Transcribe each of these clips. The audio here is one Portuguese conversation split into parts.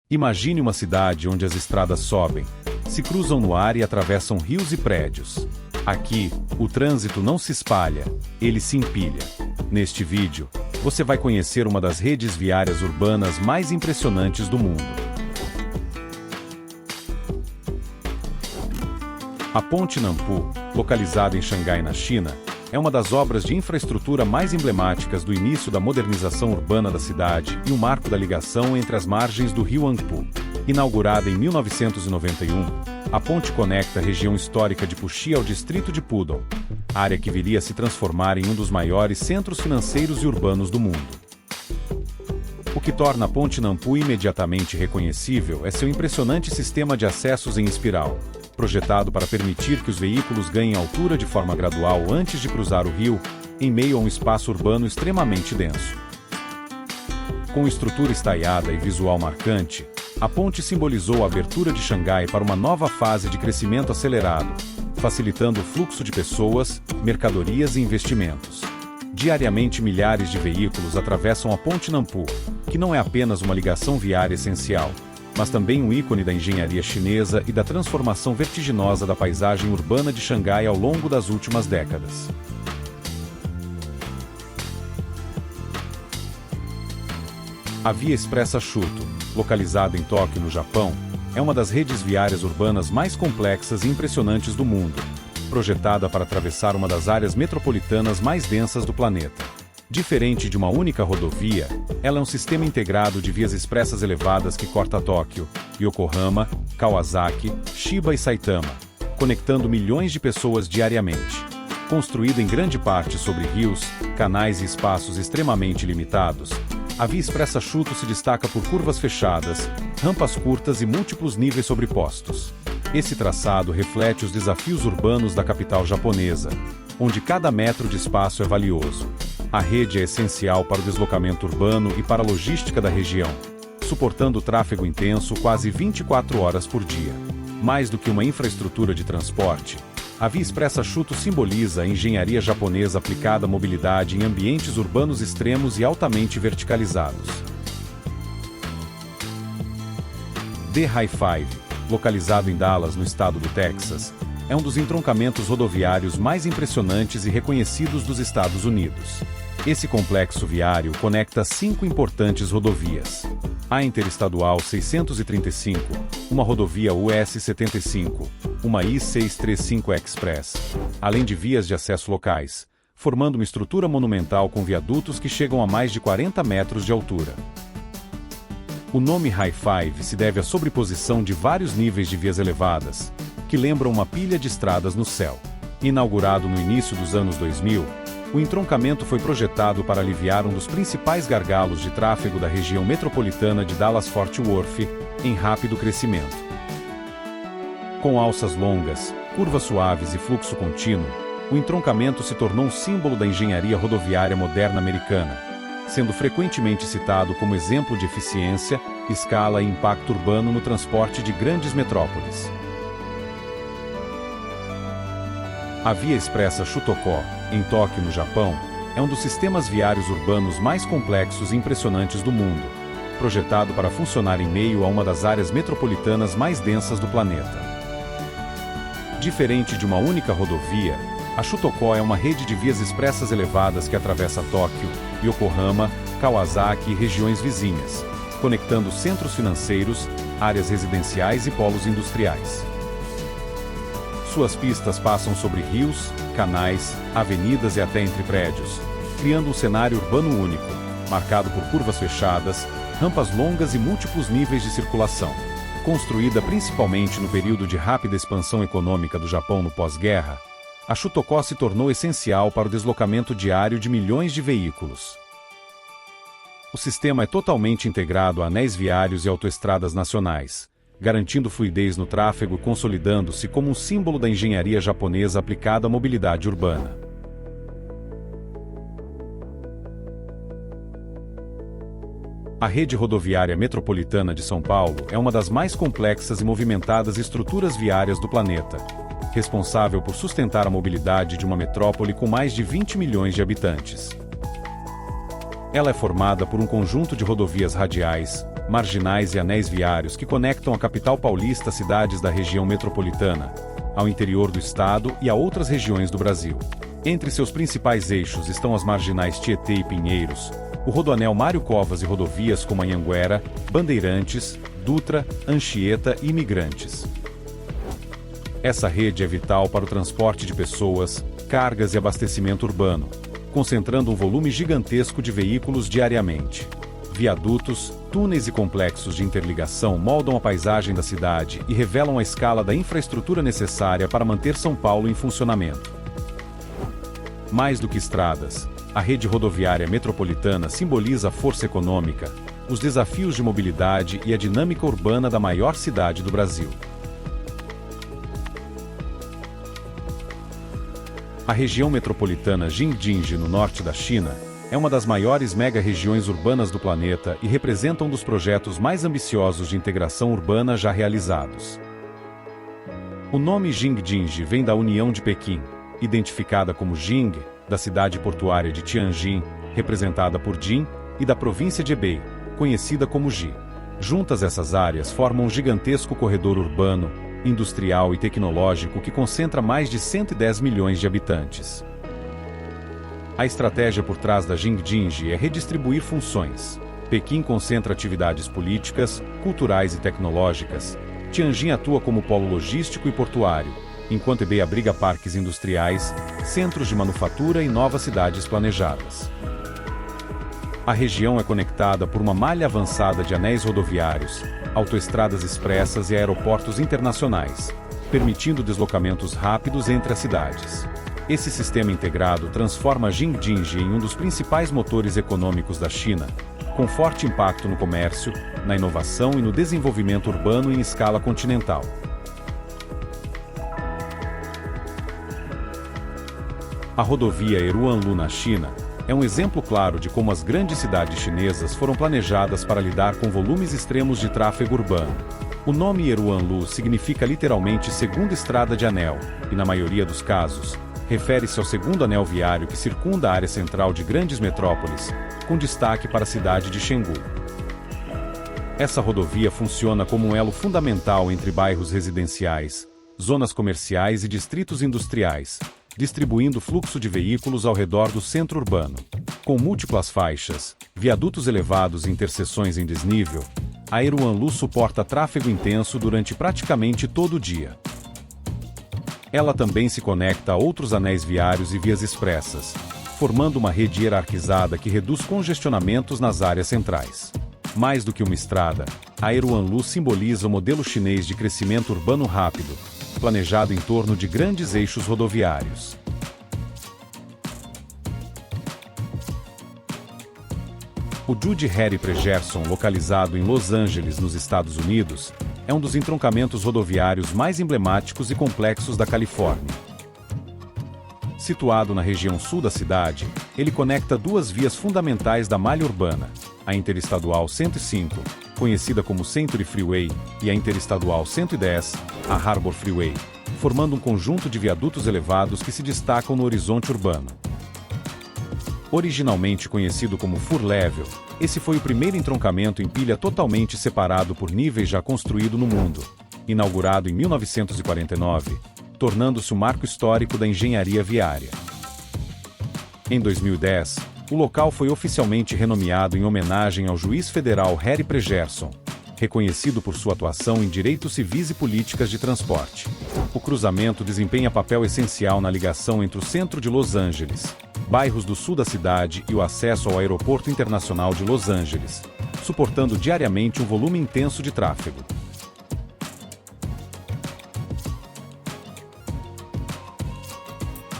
Imagine uma cidade onde as estradas sobem, se cruzam no ar e atravessam rios e prédios. Aqui, o trânsito não se espalha, ele se empilha. Neste vídeo, você vai conhecer uma das redes viárias urbanas mais impressionantes do mundo. A Ponte Nampu, localizada em Xangai, na China, é uma das obras de infraestrutura mais emblemáticas do início da modernização urbana da cidade e um marco da ligação entre as margens do rio Huangpu. Inaugurada em 1991, a ponte conecta a região histórica de Puxi ao distrito de Pudong, área que viria a se transformar em um dos maiores centros financeiros e urbanos do mundo. O que torna a Ponte Nampu imediatamente reconhecível é seu impressionante sistema de acessos em espiral, projetado para permitir que os veículos ganhem altura de forma gradual antes de cruzar o rio, em meio a um espaço urbano extremamente denso. Com estrutura estaiada e visual marcante, a ponte simbolizou a abertura de Xangai para uma nova fase de crescimento acelerado, facilitando o fluxo de pessoas, mercadorias e investimentos. Diariamente, milhares de veículos atravessam a Ponte Nampu, que não é apenas uma ligação viária essencial, mas também um ícone da engenharia chinesa e da transformação vertiginosa da paisagem urbana de Xangai ao longo das últimas décadas. A Via Expressa Shuto, localizada em Tóquio, no Japão, é uma das redes viárias urbanas mais complexas e impressionantes do mundo, projetada para atravessar uma das áreas metropolitanas mais densas do planeta. Diferente de uma única rodovia, ela é um sistema integrado de vias expressas elevadas que corta Tóquio, Yokohama, Kawasaki, Chiba e Saitama, conectando milhões de pessoas diariamente. Construída em grande parte sobre rios, canais e espaços extremamente limitados, a Via Expressa Shuto se destaca por curvas fechadas, rampas curtas e múltiplos níveis sobrepostos. Esse traçado reflete os desafios urbanos da capital japonesa, onde cada metro de espaço é valioso. A rede é essencial para o deslocamento urbano e para a logística da região, suportando tráfego intenso quase 24 horas por dia. Mais do que uma infraestrutura de transporte, a Via Expressa Shuto simboliza a engenharia japonesa aplicada à mobilidade em ambientes urbanos extremos e altamente verticalizados. The Hi-5, localizado em Dallas, no estado do Texas, é um dos entroncamentos rodoviários mais impressionantes e reconhecidos dos Estados Unidos. Esse complexo viário conecta 5 importantes rodovias: a Interestadual 635, uma rodovia US 75, uma I-635 Express, além de vias de acesso locais, formando uma estrutura monumental com viadutos que chegam a mais de 40 metros de altura. O nome Hi-5 se deve à sobreposição de vários níveis de vias elevadas, que lembram uma pilha de estradas no céu. Inaugurado no início dos anos 2000, o entroncamento foi projetado para aliviar um dos principais gargalos de tráfego da região metropolitana de Dallas-Fort Worth, em rápido crescimento. Com alças longas, curvas suaves e fluxo contínuo, o entroncamento se tornou um símbolo da engenharia rodoviária moderna americana, sendo frequentemente citado como exemplo de eficiência, escala e impacto urbano no transporte de grandes metrópoles. A Via Expressa Shutoko, em Tóquio, no Japão, é um dos sistemas viários urbanos mais complexos e impressionantes do mundo, projetado para funcionar em meio a uma das áreas metropolitanas mais densas do planeta. Diferente de uma única rodovia, a Shutoko é uma rede de vias expressas elevadas que atravessa Tóquio, Yokohama, Kawasaki e regiões vizinhas, conectando centros financeiros, áreas residenciais e polos industriais. Suas pistas passam sobre rios, canais, avenidas e até entre prédios, criando um cenário urbano único, marcado por curvas fechadas, rampas longas e múltiplos níveis de circulação. Construída principalmente no período de rápida expansão econômica do Japão no pós-guerra, a Shutoko se tornou essencial para o deslocamento diário de milhões de veículos. O sistema é totalmente integrado a anéis viários e autoestradas nacionais, garantindo fluidez no tráfego e consolidando-se como um símbolo da engenharia japonesa aplicada à mobilidade urbana. A rede rodoviária metropolitana de São Paulo é uma das mais complexas e movimentadas estruturas viárias do planeta, responsável por sustentar a mobilidade de uma metrópole com mais de 20 milhões de habitantes. Ela é formada por um conjunto de rodovias radiais, marginais e anéis viários que conectam a capital paulista às cidades da região metropolitana, ao interior do estado e a outras regiões do Brasil. Entre seus principais eixos estão as marginais Tietê e Pinheiros, o rodoanel Mário Covas e rodovias como Anhanguera, Bandeirantes, Dutra, Anchieta e Imigrantes. Essa rede é vital para o transporte de pessoas, cargas e abastecimento urbano, concentrando um volume gigantesco de veículos diariamente. Viadutos, túneis e complexos de interligação moldam a paisagem da cidade e revelam a escala da infraestrutura necessária para manter São Paulo em funcionamento. Mais do que estradas, a rede rodoviária metropolitana simboliza a força econômica, os desafios de mobilidade e a dinâmica urbana da maior cidade do Brasil. A região metropolitana Jingjinji, no norte da China, é uma das maiores mega-regiões urbanas do planeta e representa um dos projetos mais ambiciosos de integração urbana já realizados. O nome Jingjinji vem da União de Pequim, identificada como Jing, da cidade portuária de Tianjin, representada por Jin, e da província de Hebei, conhecida como Ji. Juntas essas áreas formam um gigantesco corredor urbano, industrial e tecnológico que concentra mais de 110 milhões de habitantes. A estratégia por trás da Jingjinji é redistribuir funções. Pequim concentra atividades políticas, culturais e tecnológicas. Tianjin atua como polo logístico e portuário, enquanto Hebei abriga parques industriais, centros de manufatura e novas cidades planejadas. A região é conectada por uma malha avançada de anéis rodoviários, autoestradas expressas e aeroportos internacionais, permitindo deslocamentos rápidos entre as cidades. Esse sistema integrado transforma Jingjinji em um dos principais motores econômicos da China, com forte impacto no comércio, na inovação e no desenvolvimento urbano em escala continental. A rodovia Eruanlu na China é um exemplo claro de como as grandes cidades chinesas foram planejadas para lidar com volumes extremos de tráfego urbano. O nome Eruanlu significa literalmente segunda estrada de anel, e na maioria dos casos, refere-se ao segundo anel viário que circunda a área central de grandes metrópoles, com destaque para a cidade de Chengdu. Essa rodovia funciona como um elo fundamental entre bairros residenciais, zonas comerciais e distritos industriais, distribuindo fluxo de veículos ao redor do centro urbano. Com múltiplas faixas, viadutos elevados e interseções em desnível, a Eruanlu suporta tráfego intenso durante praticamente todo o dia. Ela também se conecta a outros anéis viários e vias expressas, formando uma rede hierarquizada que reduz congestionamentos nas áreas centrais. Mais do que uma estrada, a Eruanlu simboliza o modelo chinês de crescimento urbano rápido, planejado em torno de grandes eixos rodoviários. O Judy Harry Pregerson, localizado em Los Angeles, nos Estados Unidos, é um dos entroncamentos rodoviários mais emblemáticos e complexos da Califórnia. Situado na região sul da cidade, ele conecta duas vias fundamentais da malha urbana, a Interestadual 105, conhecida como Century Freeway, e a Interestadual 110, a Harbor Freeway, formando um conjunto de viadutos elevados que se destacam no horizonte urbano. Originalmente conhecido como Fur Level, esse foi o primeiro entroncamento em pilha totalmente separado por níveis já construído no mundo, inaugurado em 1949, tornando-se um marco histórico da engenharia viária. Em 2010, o local foi oficialmente renomeado em homenagem ao juiz federal Harry Pregerson, reconhecido por sua atuação em direitos civis e políticas de transporte. O cruzamento desempenha papel essencial na ligação entre o centro de Los Angeles, bairros do sul da cidade e o acesso ao Aeroporto Internacional de Los Angeles, suportando diariamente um volume intenso de tráfego.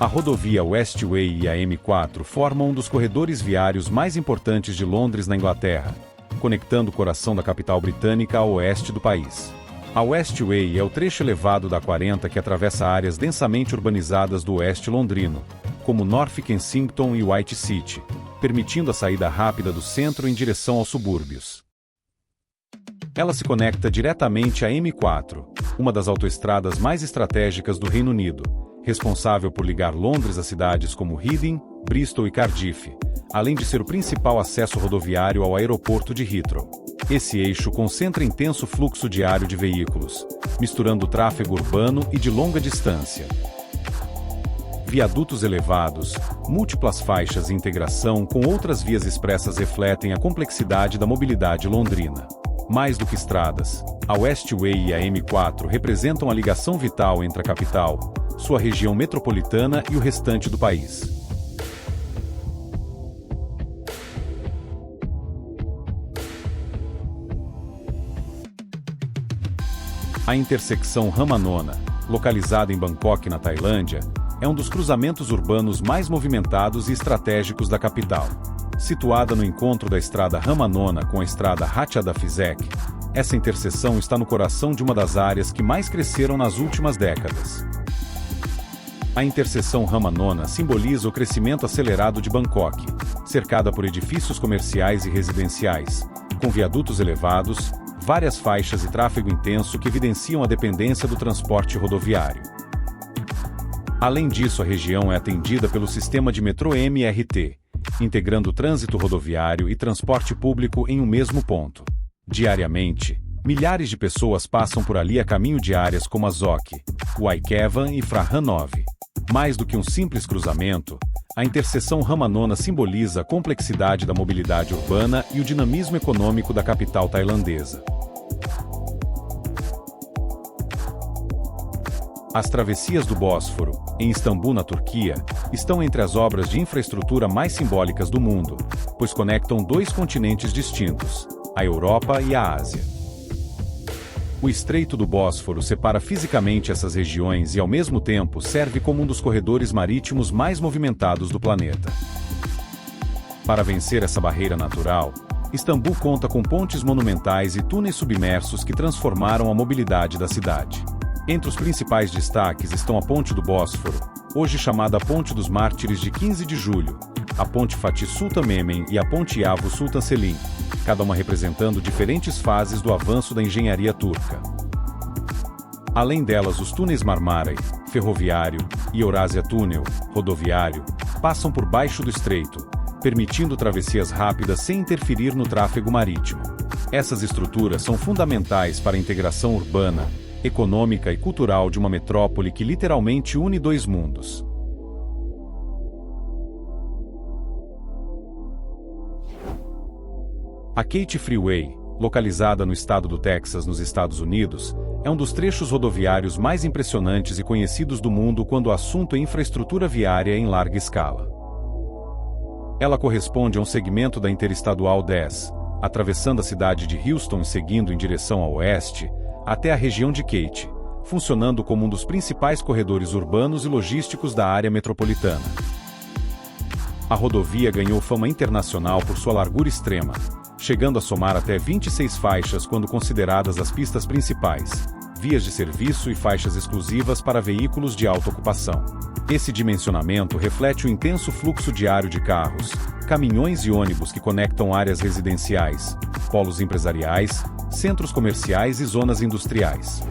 A rodovia Westway e a M4 formam um dos corredores viários mais importantes de Londres, na Inglaterra, conectando o coração da capital britânica ao oeste do país. A Westway é o trecho elevado da 40 que atravessa áreas densamente urbanizadas do oeste londrino, como North Kensington e White City, permitindo a saída rápida do centro em direção aos subúrbios. Ela se conecta diretamente à M4, uma das autoestradas mais estratégicas do Reino Unido, responsável por ligar Londres a cidades como Reading, Bristol e Cardiff, além de ser o principal acesso rodoviário ao aeroporto de Heathrow. Esse eixo concentra intenso fluxo diário de veículos, misturando tráfego urbano e de longa distância. Viadutos elevados, múltiplas faixas e integração com outras vias expressas refletem a complexidade da mobilidade londrina. Mais do que estradas, a Westway e a M4 representam a ligação vital entre a capital, sua região metropolitana e o restante do país. A intersecção Ramanona, localizada em Bangkok, na Tailândia, é um dos cruzamentos urbanos mais movimentados e estratégicos da capital. Situada no encontro da estrada Ramanona com a estrada Ratchadaphisek, essa interseção está no coração de uma das áreas que mais cresceram nas últimas décadas. A interseção Ramanona simboliza o crescimento acelerado de Bangkok, cercada por edifícios comerciais e residenciais, com viadutos elevados, várias faixas e tráfego intenso que evidenciam a dependência do transporte rodoviário. Além disso, a região é atendida pelo sistema de metrô MRT, integrando o trânsito rodoviário e transporte público em um mesmo ponto. Diariamente, milhares de pessoas passam por ali a caminho de áreas como Azok, Waikevan e Phra Nove. Mais do que um simples cruzamento, a interseção Ramanona simboliza a complexidade da mobilidade urbana e o dinamismo econômico da capital tailandesa. As travessias do Bósforo, em Istambul, na Turquia, estão entre as obras de infraestrutura mais simbólicas do mundo, pois conectam dois continentes distintos, a Europa e a Ásia. O Estreito do Bósforo separa fisicamente essas regiões e, ao mesmo tempo, serve como um dos corredores marítimos mais movimentados do planeta. Para vencer essa barreira natural, Istambul conta com pontes monumentais e túneis submersos que transformaram a mobilidade da cidade. Entre os principais destaques estão a Ponte do Bósforo, hoje chamada Ponte dos Mártires de 15 de Julho, a Ponte Fatih Sultan Mehmed e a Ponte Yavuz Sultan Selim, cada uma representando diferentes fases do avanço da engenharia turca. Além delas, os túneis Marmaray, ferroviário, e Eurásia Túnel, rodoviário, passam por baixo do estreito, permitindo travessias rápidas sem interferir no tráfego marítimo. Essas estruturas são fundamentais para a integração urbana, econômica e cultural de uma metrópole que literalmente une dois mundos. A Katy Freeway, localizada no estado do Texas, nos Estados Unidos, é um dos trechos rodoviários mais impressionantes e conhecidos do mundo quando o assunto é infraestrutura viária em larga escala. Ela corresponde a um segmento da Interestadual 10, atravessando a cidade de Houston e seguindo em direção a oeste, até a região de Katy, funcionando como um dos principais corredores urbanos e logísticos da área metropolitana. A rodovia ganhou fama internacional por sua largura extrema, chegando a somar até 26 faixas quando consideradas as pistas principais, vias de serviço e faixas exclusivas para veículos de alta ocupação. Esse dimensionamento reflete o intenso fluxo diário de carros, caminhões e ônibus que conectam áreas residenciais, polos empresariais, centros comerciais e zonas industriais.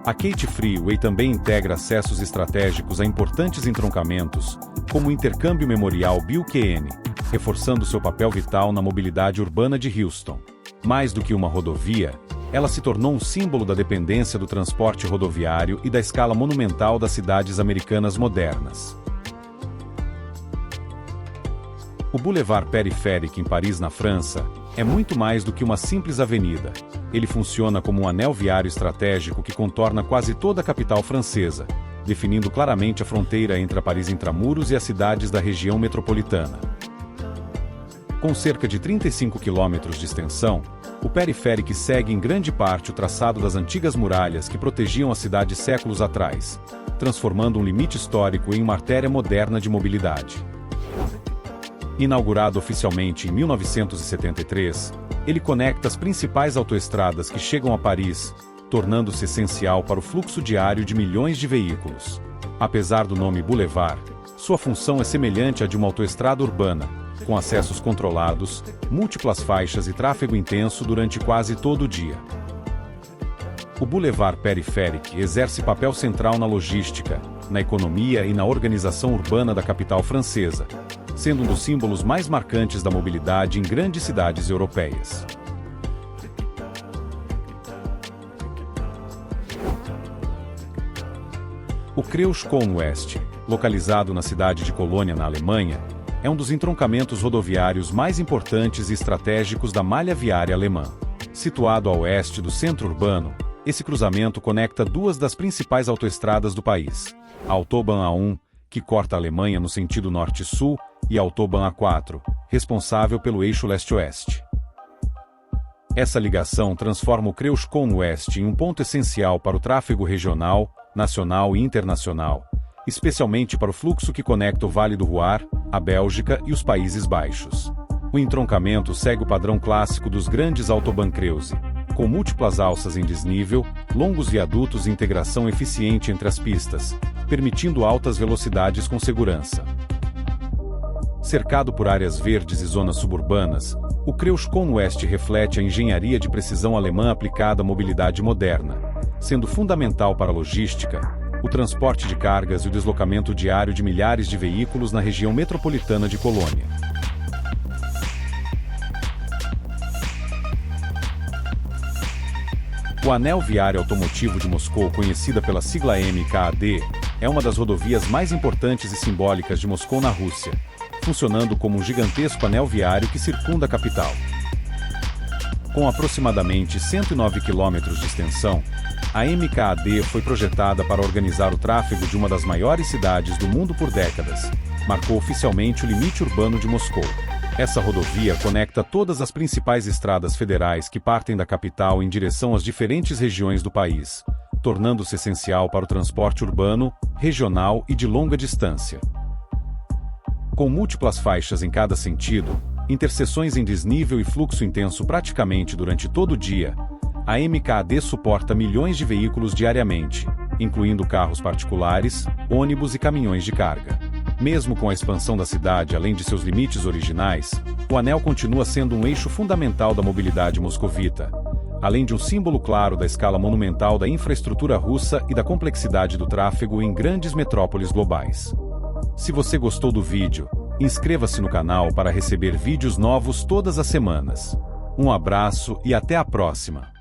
A Katy Freeway também integra acessos estratégicos a importantes entroncamentos, como o intercâmbio memorial Bill Kennedy, reforçando seu papel vital na mobilidade urbana de Houston. Mais do que uma rodovia, ela se tornou um símbolo da dependência do transporte rodoviário e da escala monumental das cidades americanas modernas. O Boulevard Périphérique em Paris, na França, é muito mais do que uma simples avenida. Ele funciona como um anel viário estratégico que contorna quase toda a capital francesa, definindo claramente a fronteira entre a Paris intramuros e as cidades da região metropolitana. Com cerca de 35 quilômetros de extensão, o Périphérique segue em grande parte o traçado das antigas muralhas que protegiam a cidade séculos atrás, transformando um limite histórico em uma artéria moderna de mobilidade. Inaugurado oficialmente em 1973, ele conecta as principais autoestradas que chegam a Paris, tornando-se essencial para o fluxo diário de milhões de veículos. Apesar do nome Boulevard, sua função é semelhante à de uma autoestrada urbana, com acessos controlados, múltiplas faixas e tráfego intenso durante quase todo o dia. O Boulevard Périphérique exerce papel central na logística, na economia e na organização urbana da capital francesa, sendo um dos símbolos mais marcantes da mobilidade em grandes cidades europeias. O Kreusch-Kohn-Oest, localizado na cidade de Colônia, na Alemanha, é um dos entroncamentos rodoviários mais importantes e estratégicos da malha viária alemã. Situado a oeste do centro urbano, esse cruzamento conecta duas das principais autoestradas do país, a Autobahn A1, que corta a Alemanha no sentido norte-sul, e a Autobahn A4, responsável pelo eixo leste-oeste. Essa ligação transforma o Kreusch-Kohn-Oest em um ponto essencial para o tráfego regional, nacional e internacional, especialmente para o fluxo que conecta o Vale do Ruhr, a Bélgica e os Países Baixos. O entroncamento segue o padrão clássico dos grandes Autobahnkreuse, com múltiplas alças em desnível, longos viadutos e integração eficiente entre as pistas, permitindo altas velocidades com segurança. Cercado por áreas verdes e zonas suburbanas, o Kreusch-Kohn-Oest reflete a engenharia de precisão alemã aplicada à mobilidade moderna, sendo fundamental para a logística, o transporte de cargas e o deslocamento diário de milhares de veículos na região metropolitana de Colônia. O Anel Viário Automotivo de Moscou, conhecida pela sigla MKAD, é uma das rodovias mais importantes e simbólicas de Moscou na Rússia, funcionando como um gigantesco anel viário que circunda a capital. Com aproximadamente 109 quilômetros de extensão, a MKAD foi projetada para organizar o tráfego de uma das maiores cidades do mundo por décadas. Marcou oficialmente o limite urbano de Moscou. Essa rodovia conecta todas as principais estradas federais que partem da capital em direção às diferentes regiões do país, tornando-se essencial para o transporte urbano, regional e de longa distância. Com múltiplas faixas em cada sentido, interseções em desnível e fluxo intenso praticamente durante todo o dia, a MKAD suporta milhões de veículos diariamente, incluindo carros particulares, ônibus e caminhões de carga. Mesmo com a expansão da cidade além de seus limites originais, o anel continua sendo um eixo fundamental da mobilidade moscovita, além de um símbolo claro da escala monumental da infraestrutura russa e da complexidade do tráfego em grandes metrópoles globais. Se você gostou do vídeo, inscreva-se no canal para receber vídeos novos todas as semanas. Um abraço e até a próxima!